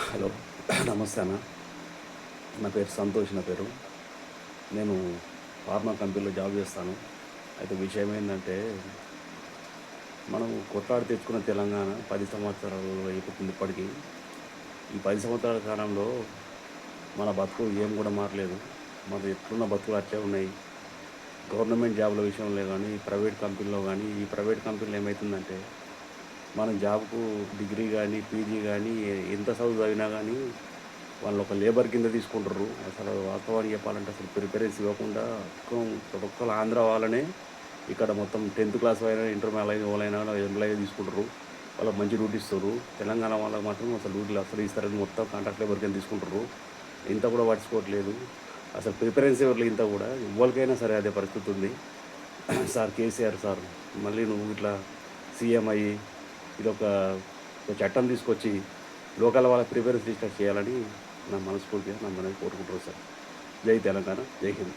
Hello. నమస్తే అన్న. నా పేరు సంతోష్. నా పేరు. నేను ఫార్మా కంపెనీలో జాబ్ చేస్తాను. అయితే విషయం ఏంటంటే, మనం కొట్లాడి తెచ్చుకున్న తెలంగాణ 10 సంవత్సరాలు అయిపోతుంది ఇప్పటికి. ఈ 10 సంవత్సరాల కాలంలో మన బతుకులు ఏం కూడా మారలేదు. మన ఎట్లున్న బతుకులు అట్లే ఉన్నాయి. గవర్నమెంట్ జాబ్‌ల విషయంలో గానీ, ప్రైవేట్ కంపెనీలో గానీ, ఈ ప్రైవేట్ కంపెనీలో ఏమైతుందంటే, మనం జాబ్‌కు డిగ్రీ గానీ, పీజీ గానీ ఎంత చదువు చదివినా గానీ వాళ్ళు ఒక లేబర్ కింద తీసుకుంటుర్రు. అసలు వాస్తవానికి చెప్పాలంటే అసలు ప్రిఫరెన్స్ ఇవ్వకుండా ప్రతి ఒక్కళ్ళు ఆంధ్ర వాళ్ళనే ఇక్కడ మొత్తం 10థ్ క్లాస్ అయినా, ఇంటర్ వాళ్ళైనా ఎంప్లాయీ తీసుకుంటుర్రు. వాళ్ళకి మంచి డ్యూటీ ఇస్తుర్రు. తెలంగాణ వాళ్ళకి మాత్రం అసలు డ్యూటీలు అసలు ఇస్తారని మొత్తం కాంట్రాక్ట్ లేబర్ కింద తీసుకుంటుర్రు. ఇంత కూడా పట్టించుకోవట్లేదు. అసలు ప్రిఫరెన్స్ ఇవ్వట్లేదు ఇంత కూడా. ఎవ్వరికైనా సరే అదే పరిస్థితి ఉంది. సార్ కేసీఆర్ సార్, మళ్ళీ నువ్వు ఇట్లా సీఎం అయ్యి ఇదొక ఒక చట్టం తీసుకొచ్చి లోకల్ వాళ్ళకి ప్రిఫరెన్స్ లిస్ట్ చేయాలని నా మనస్ఫూర్తిగా కోరుకుంటున్నాను సార్. జై తెలంగాణ, జై హింద్.